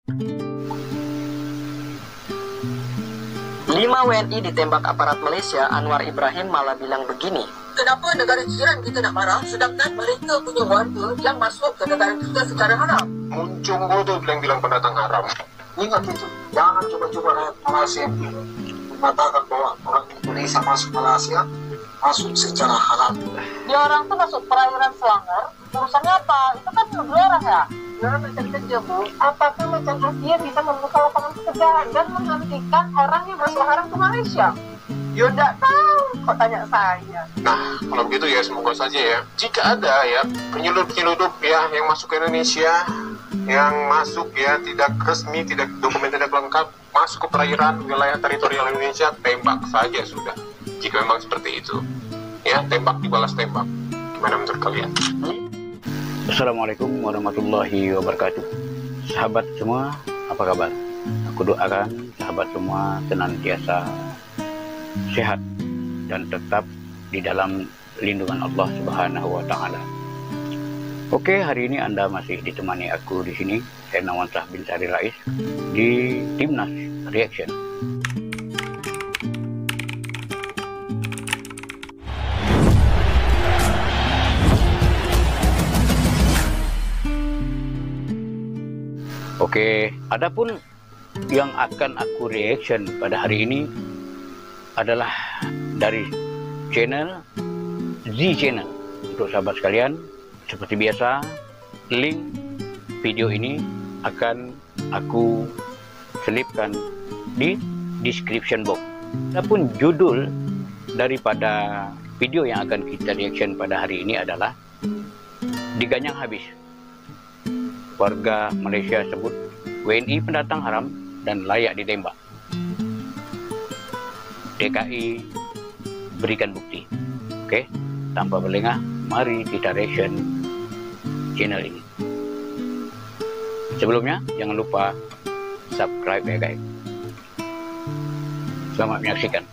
5 WNI ditembak aparat Malaysia, Anwar Ibrahim malah bilang begini. Kenapa negara jiran kita nak marah sedangkan mereka punya warga yang masuk ke negara kita secara haram? Muncung bodoh bilang pendatang haram. Ingat itu, jangan coba-coba rakyat Malaysia mengatakan bahwa orang Indonesia masuk Malaysia masuk secara halal. Dia orang tuh masuk perairan Selangor, urusannya apa? Itu kan negeri orang ya. Dia orang mencari kerja, Bu. Apakah macam Asia bisa membuka lapangan pekerjaan dan menghentikan orang yang masuk haram ke Malaysia? Ya enggak tahu, kok tanya saya. Nah, kalau begitu ya semoga saja ya. Jika ada ya penyeludup ya yang masuk ke Indonesia, yang masuk ya tidak resmi, tidak dokumen tidak lengkap, masuk ke perairan wilayah teritorial Indonesia, tembak saja sudah. Jika memang seperti itu, ya tembak dibalas tembak. Gimana menurut kalian? Assalamualaikum warahmatullahi wabarakatuh. Sahabat semua, apa kabar? Aku doakan sahabat semua senantiasa sehat dan tetap di dalam lindungan Allah Subhanahu wa taala. Oke, hari ini Anda masih ditemani aku di sini, saya Nawansah bin Syahri Rais di Timnas Reaction. Oke, adapun yang akan aku reaction pada hari ini adalah dari channel Z Channel. Untuk sahabat sekalian, seperti biasa, link video ini akan aku selipkan di description box. Adapun judul daripada video yang akan kita reaction pada hari ini adalah diganyang habis. Warga Malaysia sebut WNI pendatang haram dan layak ditembak. DKI berikan bukti. Oke, tanpa berlengah, mari kita reaction channel ini. Sebelumnya, jangan lupa subscribe ya guys. Selamat menyaksikan.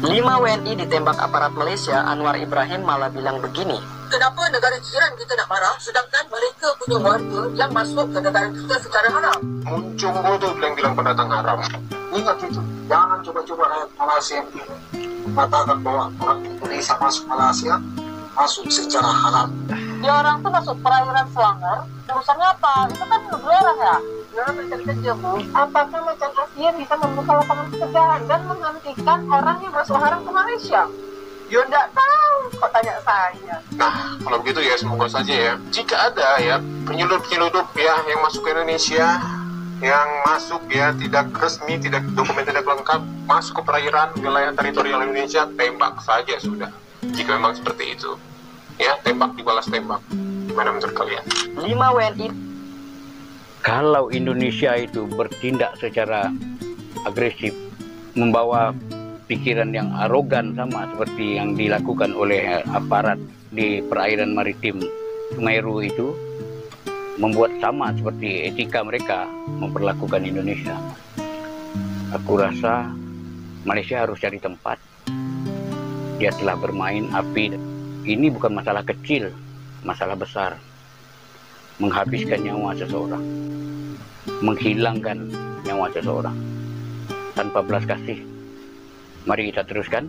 5 WNI ditembak aparat Malaysia, Anwar Ibrahim malah bilang begini. Kenapa negara jiran kita nak marah sedangkan mereka punya warga yang masuk ke negara kita secara haram? Muncung bodoh bilang pendatang haram. Ingat itu, jangan coba-coba rakyat Malaysia mengatakan bahwa orang Indonesia masuk Malaysia masuk secara halal. Dia orang tuh masuk perairan Selangor, urusannya apa? Itu kan negeri orang ya. Dia orang mencari kerja, Bu. Apakah macam Asia bisa membuka lapangan pekerjaan dan menghentikan orang yang masuk haram ke Malaysia? Ya enggak tahu, kok tanya saya. Nah, kalau begitu ya semoga saja ya. Jika ada ya penyeludup ya yang masuk ke Indonesia, yang masuk ya tidak resmi, tidak dokumen tidak lengkap, masuk ke perairan wilayah teritorial Indonesia, tembak saja sudah. Jika memang seperti itu, ya tembak dibalas tembak. Gimana menurut kalian? 5 WNI. Kalau Indonesia itu bertindak secara agresif, membawa pikiran yang arogan sama seperti yang dilakukan oleh aparat di perairan maritim Semeru itu, membuat sama seperti etika mereka memperlakukan Indonesia. Aku rasa Malaysia harus cari tempat. Dia telah bermain api. Ini bukan masalah kecil, masalah besar. Menghabiskan nyawa seseorang, menghilangkan nyawa seseorang tanpa belas kasih. Mari kita teruskan.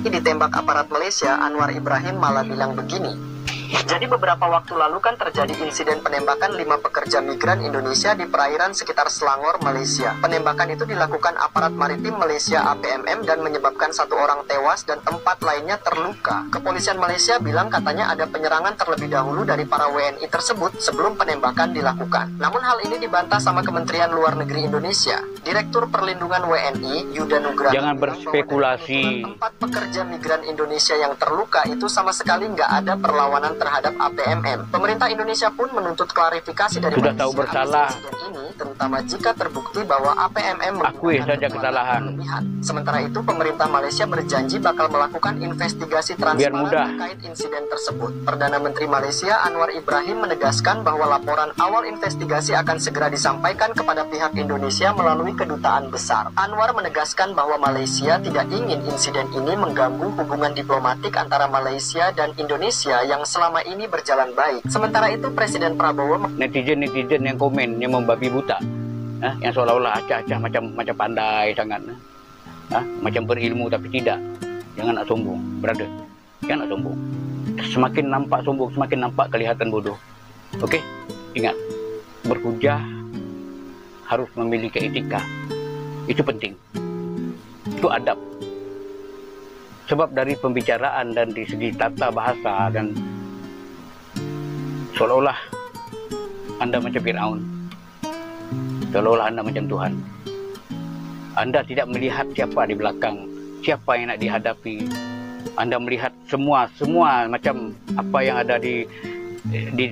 Ditembak aparat Malaysia, Anwar Ibrahim malah bilang begini. Jadi beberapa waktu lalu kan terjadi insiden penembakan 5 pekerja migran Indonesia di perairan sekitar Selangor, Malaysia. Penembakan itu dilakukan aparat maritim Malaysia APMM dan menyebabkan 1 orang tewas dan 4 lainnya terluka. Kepolisian Malaysia bilang katanya ada penyerangan terlebih dahulu dari para WNI tersebut sebelum penembakan dilakukan. Namun hal ini dibantah sama Kementerian Luar Negeri Indonesia. Direktur Perlindungan WNI Yuda Nugraha Jangan berspekulasi. 4 pekerja migran Indonesia yang terluka itu sama sekali nggak ada perlawanan terhadap APMM. Pemerintah Indonesia pun menuntut klarifikasi dari Sudah tahu bersalah. insiden ini, terutama jika terbukti bahwa APMM Akui menggunakan saja kesalahan. berlebihan. Sementara itu, pemerintah Malaysia berjanji bakal melakukan investigasi Biar transparan mudah. terkait insiden tersebut. Perdana Menteri Malaysia Anwar Ibrahim menegaskan bahwa laporan awal investigasi akan segera disampaikan kepada pihak Indonesia melalui kedutaan besar. Anwar menegaskan bahwa Malaysia tidak ingin insiden ini mengganggu hubungan diplomatik antara Malaysia dan Indonesia yang selalu selama ini berjalan baik. Sementara itu Presiden Prabowo netizen yang komen, yang membabi buta, yang seolah-olah acah-acah macam pandai sangat, macam berilmu tapi tidak. Jangan nak sombong, brother. Jangan nak sombong. Semakin nampak sombong, semakin nampak kelihatan bodoh. Okey, ingat, berhujah harus memiliki etika. Itu penting. Itu adab. Sebab dari pembicaraan dan di segi tata bahasa dan seolah-olah Anda macam Fir'aun, seolah-olah Anda macam Tuhan. Anda tidak melihat siapa di belakang, siapa yang nak dihadapi. Anda melihat semua macam apa yang ada di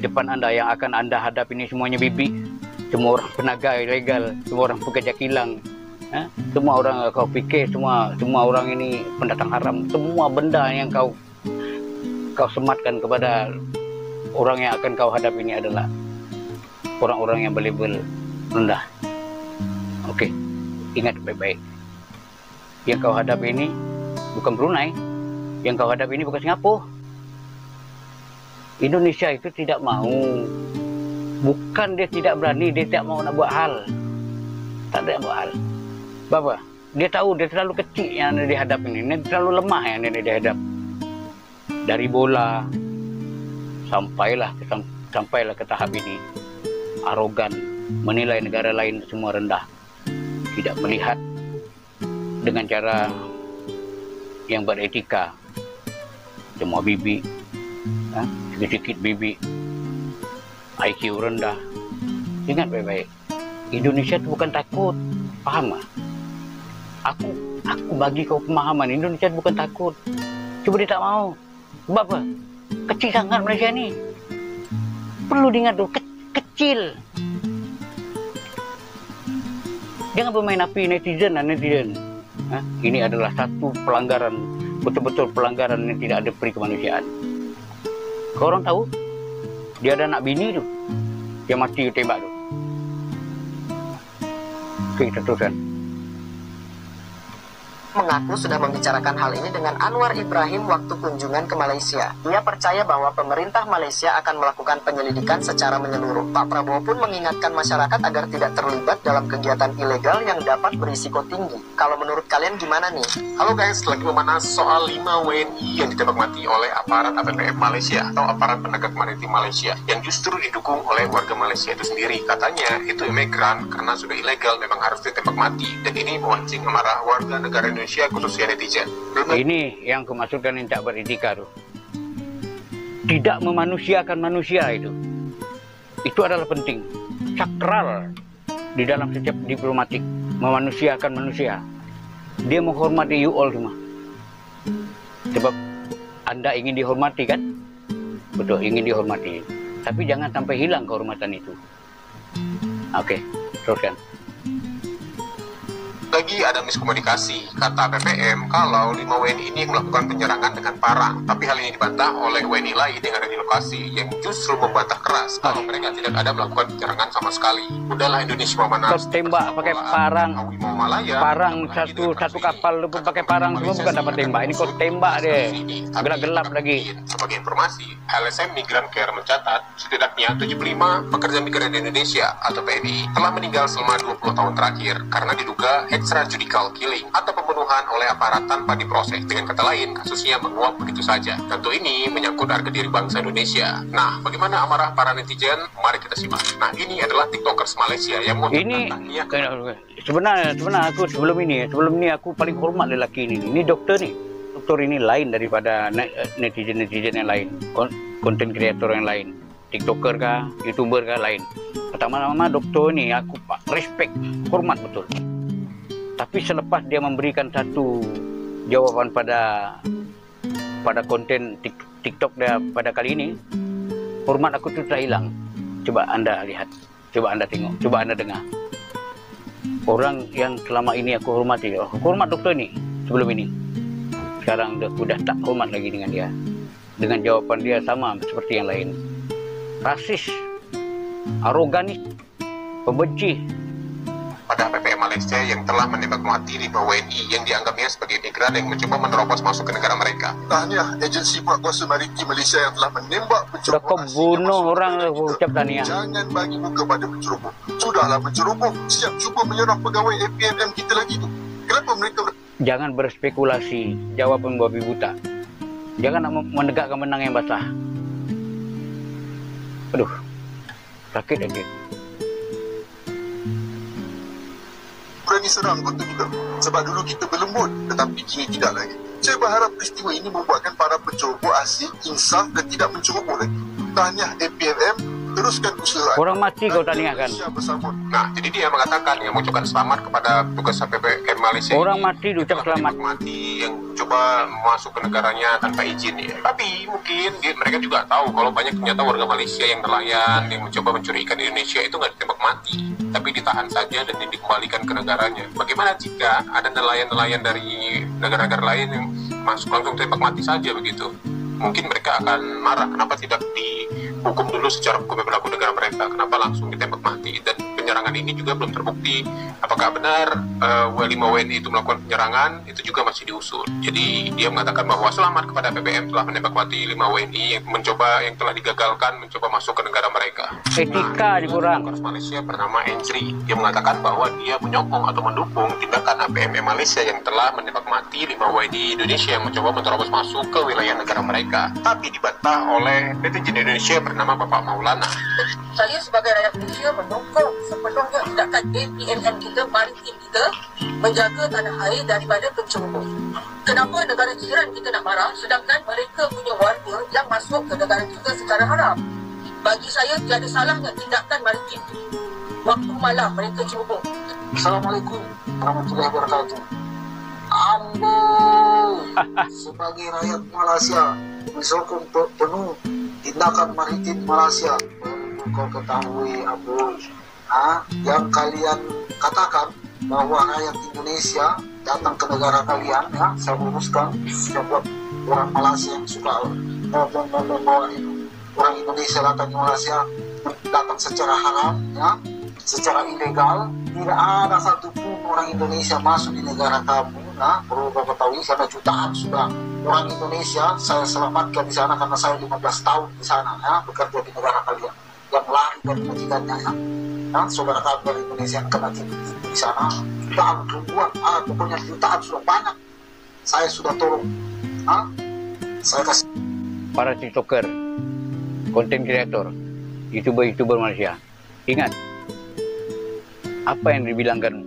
depan Anda, yang akan Anda hadapi ini semuanya bibik. Semua orang penagai ilegal, semua orang pekerja kilang, semua orang kau fikir semua orang ini pendatang haram. Semua benda yang kau sematkan kepada orang yang akan kau hadapi ini adalah orang-orang yang berlabel rendah. Okey, ingat baik-baik. Yang kau hadapi ini bukan Brunei, yang kau hadapi ini bukan Singapura. Indonesia itu tidak mau. Bukan dia tidak berani, dia tidak mau nak buat hal. Tak ada buat hal. Bapa, dia tahu dia terlalu kecil yang dia dihadap ini. Dia terlalu lemah yang dia dihadap. Dari bola sampailah ke tahap ini. Arogan, menilai negara lain semua rendah. Tidak melihat dengan cara yang beretika. Semua bibik, sedikit bibik, IQ rendah. Ingat baik-baik, Indonesia itu bukan takut, faham tak? Aku bagi kau pemahaman, Indonesia itu bukan takut. Cuma dia tak mau. Sebab apa? Kecil sangat Malaysia ni. Perlu diingat tu, kecil. Jangan bermain api netizen. Ini adalah satu pelanggaran, betul-betul pelanggaran yang tidak ada peri kemanusiaan. Kau orang tahu? Dia ada anak bini tu yang mati tembak tu. Okey, kita teruskan. mengaku sudah membicarakan hal ini dengan Anwar Ibrahim waktu kunjungan ke Malaysia. Ia percaya bahwa pemerintah Malaysia akan melakukan penyelidikan secara menyeluruh. Pak Prabowo pun mengingatkan masyarakat agar tidak terlibat dalam kegiatan ilegal yang dapat berisiko tinggi. Kalau menurut kalian gimana nih? Halo guys, lagi memanas soal 5 WNI yang ditembak mati oleh aparat APPM Malaysia atau aparat penegak maritim Malaysia yang justru didukung oleh warga Malaysia itu sendiri. Katanya itu imigran karena sudah ilegal memang harus ditembak mati, dan ini memancing amarah warga negara Indonesia khususnya netizen. Ini yang kemaksudkan yang tak beretika tu. Tidak memanusiakan manusia itu. Itu adalah penting. Sakral di dalam setiap diplomatik. Memanusiakan manusia. Dia menghormati you all semua. Sebab Anda ingin dihormati kan? Betul, ingin dihormati. Tapi jangan sampai hilang kehormatan itu. Oke, teruskan. Lagi ada miskomunikasi, kata PPM kalau 5 WNI ini melakukan penyerangan dengan parang, tapi hal ini dibantah oleh WNI lain yang ada di lokasi yang justru membantah keras kalau mereka tidak ada melakukan penyerangan sama sekali. Udahlah Indonesia memanas. Kau tembak pakai parang, parang satu kapal lu pun pakai parang semua bukan dapat tembak. Ini kau tembak dia, gelap-gelap lagi. Sebagai informasi, LSM Migran Care mencatat setidaknya 75 pekerja migran Indonesia atau PMI telah meninggal selama 20 tahun terakhir karena diduga extrajudicial killing atau pembunuhan oleh aparat tanpa diproses. Dengan kata lain, kasusnya menguap begitu saja. Tentu ini menyangkut harga diri bangsa Indonesia. Nah, bagaimana amarah para netizen? Mari kita simak. Nah, ini adalah TikTokers Malaysia yang mau ini sebenarnya aku sebelum ini aku paling hormat lelaki ini. Ini doktor nih. Doktor ini lain daripada netizen yang lain, konten kreator yang lain, TikToker kah, YouTuber kah, lain. Pertama-tama doktor ini aku respect, hormat betul. Tapi selepas dia memberikan satu jawaban pada konten TikTok dia pada kali ini, hormat aku tu terhilang. Coba Anda lihat, coba Anda tengok, coba Anda dengar. Orang yang selama ini aku hormati, hormat doktor ini sebelum ini, sekarang sudah tak hormat lagi dengan dia. Dengan jawaban dia sama seperti yang lain. Rasis, aroganis, pembenci. pada PPM Malaysia yang telah menembak mati 5 WNI yang dianggapnya sebagai migran yang mencoba menerobos masuk ke negara mereka. Tahniah agensi kuasa maritim Malaysia yang telah menembak Sudah penceroboh kau asing bunuh yang orang masuk ke negara ucap kita. tahniah. Jangan bagi muka pada penceroboh. Sudahlah penceroboh siap cuba menyerang pegawai APMM kita lagi tu. Kenapa mereka Jangan berspekulasi, jawab membabi buta. Jangan nak menegakkan benang yang basah. Aduh, sakit lagi. berani serang betul juga? Sebab dulu kita berlembut, tetapi kini tidak lagi. Saya berharap peristiwa ini membuatkan para penceroboh asing insaf dan tidak menceroboh lagi. Tahniah APMM, teruskan usaha. Orang mati kau tahniahkan. Indonesia bersama. Nah, jadi dia mengatakan yang mengucapkan selamat kepada petugas PPM Malaysia. Orang ini mati diucap telah selamat. menembak mati yang coba masuk ke negaranya tanpa izin ya. Tapi mungkin mereka juga tahu kalau banyak ternyata warga Malaysia yang nelayan yang mencoba mencuri ikan di Indonesia itu nggak ditembak mati, tapi ditahan saja dan dikembalikan ke negaranya. Bagaimana jika ada nelayan-nelayan dari negara-negara lain yang masuk langsung tembak mati saja begitu? Mungkin mereka akan marah, kenapa tidak dihukum dulu secara hukum yang berlaku negara mereka, kenapa langsung ditembak mati. Dan penyerangan ini juga belum terbukti apakah benar 5 WNI itu melakukan penyerangan, itu juga masih diusut. Jadi dia mengatakan bahwa selamat kepada PPM telah menembak mati 5 WNI yang telah digagalkan mencoba masuk ke negara mereka. Etika dikurang. Kongres Malaysia bernama Entry, dia mengatakan bahwa dia menyokong atau mendukung tindakan APMM Malaysia yang telah menembak mati 5 WNI Indonesia yang mencoba menerobos masuk ke wilayah negara mereka, tapi dibantah oleh netizen Indonesia bernama Bapak Maulana. Saya sebagai rakyat Malaysia mendukung sepenuhnya tindakan APMM kita, maritim kita, menjaga tanah air daripada penceroboh. Kenapa negara jiran kita nak marah sedangkan mereka punya warga yang masuk ke negara kita secara haram? Bagi saya tiada salahnya tindakan maritim. Waktu malam mereka ceroboh. Assalamualaikum warahmatullahi wabarakatuh. Ambo sebagai rakyat Malaysia mensokong penuh tindakan maritim Malaysia. Perlu kau ketahui, Ambo, yang kalian katakan bahwa rakyat Indonesia datang ke negara kalian, ya, saya luruskan, saya buat orang Malaysia yang suka membawa orang Indonesia datang ke Malaysia datang secara haram, ya, secara ilegal. Tidak ada satupun orang Indonesia masuk di negara kamu. Nah, perlu kau ketahui, karena jutaan sudah orang Indonesia saya selamatkan di sana karena saya 15 tahun di sana, ya, bekerja di negara kalian yang lari dari majikannya, ya. Nah, saudara kami dari Indonesia yang kena di sana jutaan, ribuan, pokoknya jutaan sudah banyak. Saya sudah tolong, saya kasih. Para tiktoker, konten kreator, youtuber Malaysia, ingat apa yang dibilangkan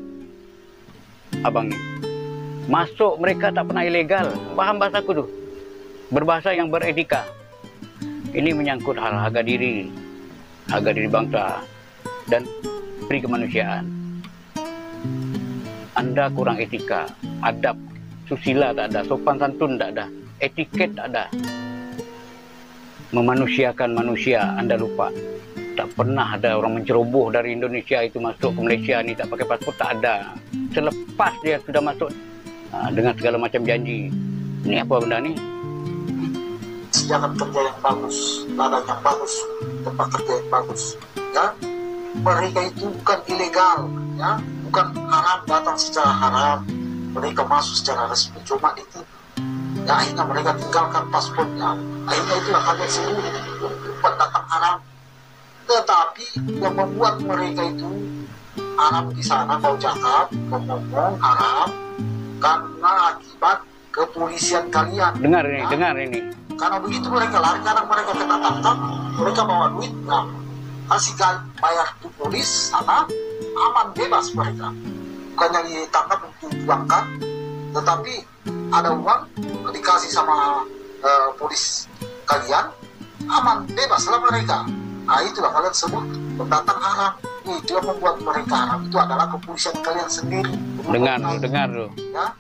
abang ni. Masuk mereka tak pernah ilegal. Paham bahasaku tu? Berbahasa yang beretika. Ini menyangkut hal harga diri bangsa dan pri kemanusiaan. Anda kurang etika, adab, susila tak ada, sopan santun tak ada, etiket tak ada. Memanusiakan manusia Anda lupa. Tak pernah ada orang menceroboh dari Indonesia itu masuk ke Malaysia ni tak pakai pasport, tak ada. Selepas dia sudah masuk dengan segala macam janji. Ini apa benda ni? Jangan kerja yang bagus, ladang yang bagus, tempat kerja yang bagus, ya. Mereka itu bukan ilegal, ya, bukan haram, datang secara haram. Mereka masuk secara resmi, cuma itu, ya, akhirnya mereka tinggalkan paspornya. Akhirnya itulah kalian sendiri bukan datang haram. Tetapi yang membuat mereka itu haram di sana, kau cakap, kau ngomong haram karena akibat kepolisian kalian. Dengar ini, ya? dengar ini. Karena begitu mereka lari, karena mereka kena tangkap, mereka bawa duit, nah, kasih bayar ke polis sana, aman bebas mereka. Bukannya ditangkap untuk dipulangkan, tetapi ada uang dikasih sama polis kalian, aman bebas lah mereka. Nah, itulah kalian sebut pendatang haram. Itu yang membuat mereka haram, itu adalah kepolisian kalian sendiri. Dengar tu. Ya.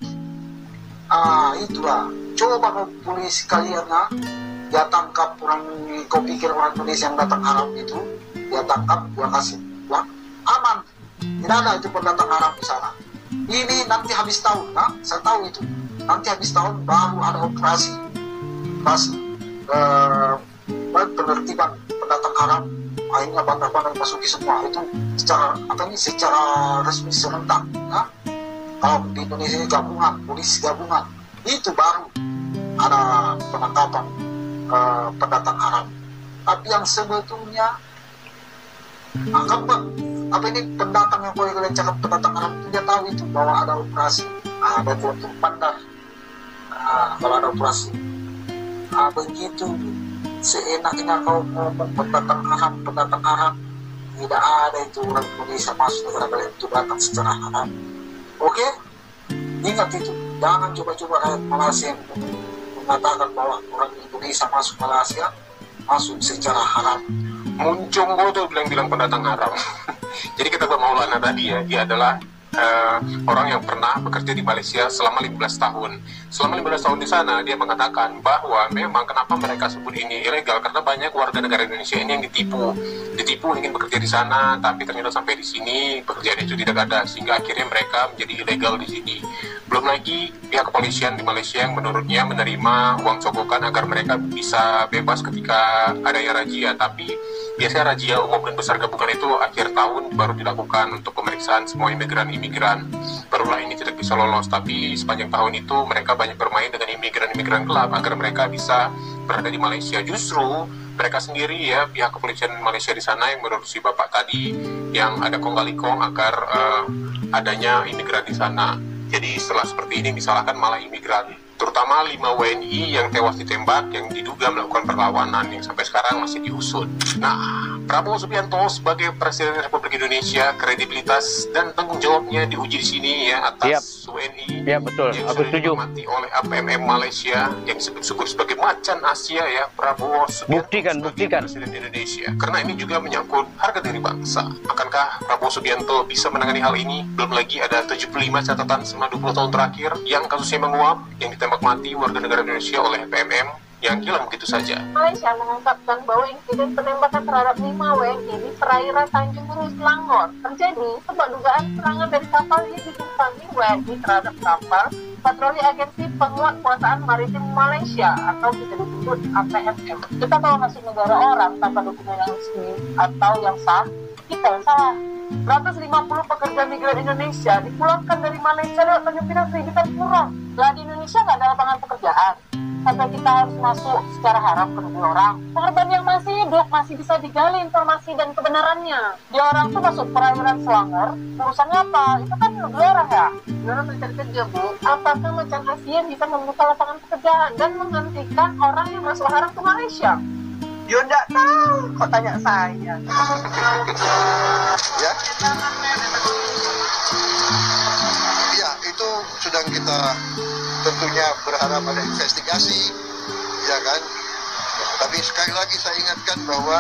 Itulah. Coba kau polisi kalian, dia tangkap orang, kau pikir orang Indonesia yang datang haram itu, dia tangkap, dia kasih uang, aman. Tidak ada itu pendatang haram di sana. Ini nanti habis tahun, saya tahu itu. Nanti habis tahun baru ada operasi penertiban pendatang haram akhirnya bandar-bandar masuki semua itu secara resmi serentak. Nah, kalau di Indonesia ini gabungan, polisi gabungan, itu baru ada penangkapan pendatang Arab. Tapi yang sebetulnya apa ini pendatang yang kalian cakap pendatang Arab itu dia tahu itu bahwa ada operasi, ada untuk bandar, kalau ada operasi, begitu seenaknya kau ngomong pendatang Arab, tidak ada itu orang Indonesia masuk negara kalian itu datang secara haram. Oke? Ingat itu, jangan coba-coba rakyat Malaysia mengatakan bahwa orang Indonesia masuk Malaysia masuk secara haram. Muncung tuh bilang pendatang Arab. Jadi kata Pak Maulana tadi ya, dia adalah orang yang pernah bekerja di Malaysia selama 15 tahun. Selama 15 tahun di sana, dia mengatakan bahwa memang kenapa mereka sebut ini ilegal, karena banyak warga negara Indonesia ini yang ditipu ingin bekerja di sana, tapi ternyata sampai di sini pekerjaan itu tidak ada, sehingga akhirnya mereka menjadi ilegal di sini. Belum lagi pihak kepolisian di Malaysia yang menurutnya menerima uang cokokan agar mereka bisa bebas ketika ada razia, tapi biasanya razia umum dan besar gabungan itu akhir tahun baru dilakukan untuk pemeriksaan semua imigran, barulah ini tidak bisa lolos. Tapi sepanjang tahun itu mereka banyak bermain dengan imigran gelap agar mereka bisa berada di Malaysia. Justru mereka sendiri ya, pihak kepolisian Malaysia di sana yang menurut si bapak tadi yang ada kong kali kong agar adanya imigran di sana. Jadi setelah seperti ini disalahkan malah imigran, terutama 5 WNI yang tewas ditembak yang diduga melakukan perlawanan yang sampai sekarang masih diusut. Nah, Prabowo Subianto sebagai Presiden Republik Indonesia, kredibilitas dan tanggung jawabnya diuji di sini ya atas WNI betul. yang Aku sudah setuju. dihormati oleh APMM Malaysia yang disebut-sebut sebagai macan Asia ya. Prabowo Subianto Buktikan. Presiden Indonesia, karena ini juga menyangkut harga diri bangsa. Akankah Prabowo Subianto bisa menangani hal ini? Belum lagi ada 75 catatan selama 20 tahun terakhir yang kasusnya menguap, yang ditembak mati warga negara Indonesia oleh PMM yang hilang begitu saja. Malaysia mengungkapkan bahwa insiden penembakan terhadap 5 WNI di perairan Tanjung Buru, Selangor terjadi sebab dugaan serangan dari kapal yang ditumpangi WNI terhadap kapal patroli Agensi Penguatkuasaan Maritim Malaysia atau bisa disebut APMM. Kita kalau masuk negara orang tanpa dokumen yang resmi atau yang sah, kita yang salah. 150 pekerja migran Indonesia dipulangkan dari Malaysia lewat Tanjung Pinang Seribitan Purong. Lah di Indonesia nggak ada lapangan pekerjaan, sampai kita harus masuk secara haram ke negeri orang. Korban yang masih hidup masih bisa digali informasi dan kebenarannya. Dia orang tuh masuk perairan Selangor, urusannya apa? Itu kan negeri orang ya. Dalam mencari kerja, Bu, apakah macan Asia bisa membuka lapangan pekerjaan dan menghentikan orang yang masuk haram ke Malaysia? Yo nggak tahu, kok tanya saya. Ya. Ya, itu sedang kita tentunya berharap ada investigasi, ya kan. Tapi sekali lagi saya ingatkan bahwa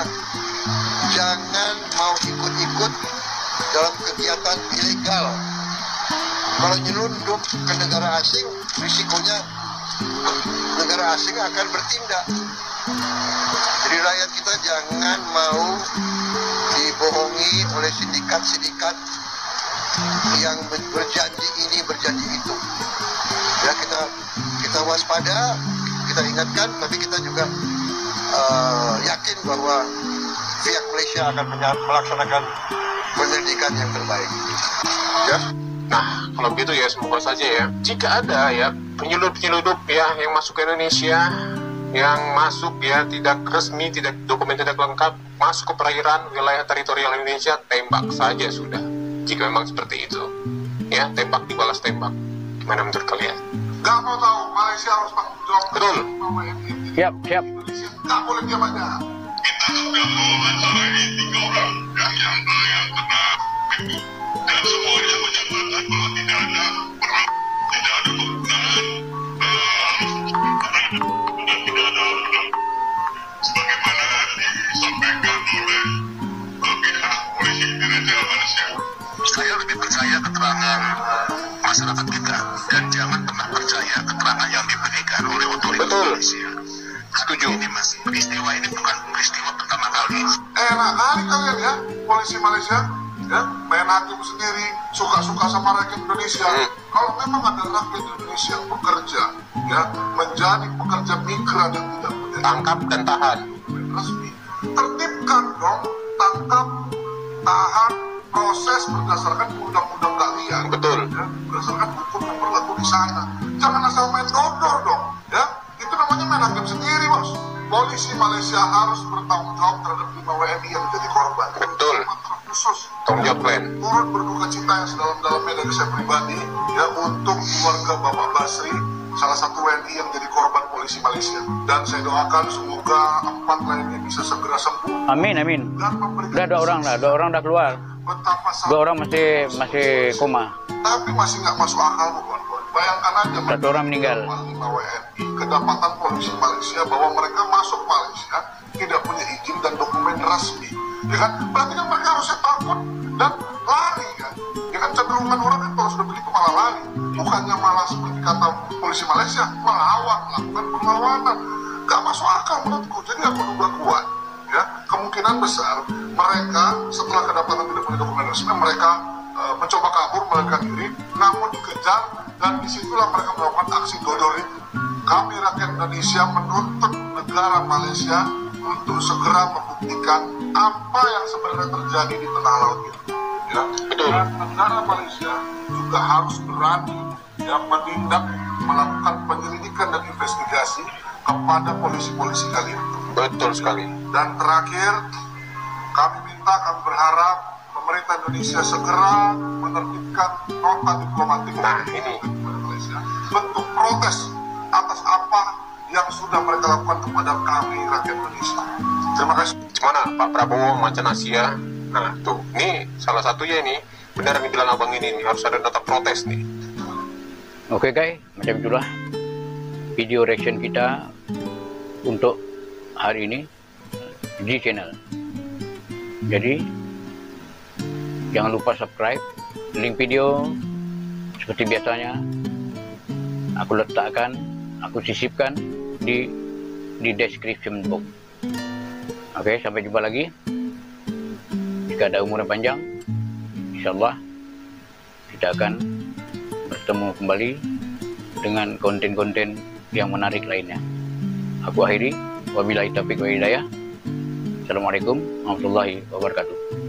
jangan mau ikut-ikut dalam kegiatan ilegal. Kalau nyelundup ke negara asing, risikonya negara asing akan bertindak. Jadi rakyat kita jangan mau dibohongi oleh sindikat-sindikat yang berjanji ini, berjanji itu. Ya, kita waspada, kita ingatkan, tapi kita juga yakin bahwa pihak Malaysia akan melaksanakan penyelidikan yang terbaik. Ya. Nah, kalau begitu ya semoga saja ya, jika ada ya penyeludup ya yang masuk ke Indonesia, yang masuk ya tidak resmi, dokumen tidak lengkap, masuk ke perairan wilayah teritorial Indonesia, tembak saja sudah. Jika memang seperti itu, ya tembak dibalas tembak. Gimana menurut kalian? Gak mau tahu, Malaysia harus tanggung jawab. Betul. Siap. Indonesia gak boleh diam aja. Kita sudah mewawancarai 3 orang yang kena tipu, dan semuanya menyatakan bahwa tidak ada penggunaan dan tidak ada sebagaimana disampaikan oleh pihak polisi Indonesia Malaysia. Saya lebih percaya keterangan masyarakat kita dan jangan pernah percaya keterangan yang diberikan oleh otoritas Betul. Malaysia. Setuju. Ini mas, peristiwa ini bukan peristiwa pertama kali. Enak kali kalian ya, polisi Malaysia, ya, main hakim sendiri, suka-suka sama rakyat Indonesia. Kalau memang ada rakyat Indonesia bekerja, ya, menjadi pekerja migran yang tidak punya Tangkap dan tahan. dokumen resmi, tertibkan dong, tangkap, tahan, proses berdasarkan undang-undang kalian. Betul. Ya, berdasarkan hukum yang berlaku di sana. Jangan asal main dodor dong. Ya, itu namanya main hakim sendiri, bos. Polisi Malaysia harus bertanggung jawab terhadap 5 WNI yang menjadi korban. Betul. Khusus Tanggung jawab plan. turut berduka cita yang sedalam-dalamnya dari saya pribadi ya untuk keluarga Bapak Basri, salah satu WNI yang jadi korban polisi Malaysia. Dan saya doakan semoga 4 lainnya bisa segera sembuh. Amin, amin. Dan memberikan Udah 2 orang lah, 2 orang udah keluar. betapa 2 orang masih koma. tapi masih nggak masuk akal, bukan? Bayangkan aja 1 orang meninggal. 5 WNI kedapatan polisi Malaysia bahwa mereka masuk Malaysia tidak punya izin dan dokumen resmi, ya kan? Berarti kan mereka harusnya takut dan lari kan? Ya kan cenderungan orang kan kalau sudah begitu malah lari, bukannya malah seperti kata polisi Malaysia melawan, melakukan perlawanan. Gak masuk akal menurutku. Jadi aku duga kuat, ya kemungkinan besar mereka setelah kedapatan tidak punya dokumen resmi mereka mencoba kabur melarikan diri, namun dikejar dan disitulah mereka melakukan aksi dodor itu. Kami rakyat Indonesia menuntut negara Malaysia untuk segera membuktikan apa yang sebenarnya terjadi di tengah laut itu. Ya, Betul. dan negara Malaysia juga harus berani ya menindak, melakukan penyelidikan dan investigasi kepada polisi-polisi kalian. Betul sekali. Dan terakhir, kami berharap pemerintah Indonesia segera menerbitkan nota diplomatik kepada Malaysia bentuk protes atas apa yang sudah mereka lakukan kepada kami rakyat Indonesia. Terima kasih. Gimana Pak Prabowo macan Asia? Nah tuh, ini salah satunya ini benar yang bilang abang ini harus ada nota protes nih. Oke guys, macam itulah video reaction kita untuk hari ini di channel. Jadi jangan lupa subscribe. Link video seperti biasanya aku letakkan, aku sisipkan di description box. Oke, sampai jumpa lagi. Jika ada umur yang panjang, insyaallah kita akan bertemu kembali dengan konten-konten yang menarik lainnya. Aku akhiri, wabillahi taufiq wa hidayah. Assalamualaikum warahmatullahi wabarakatuh.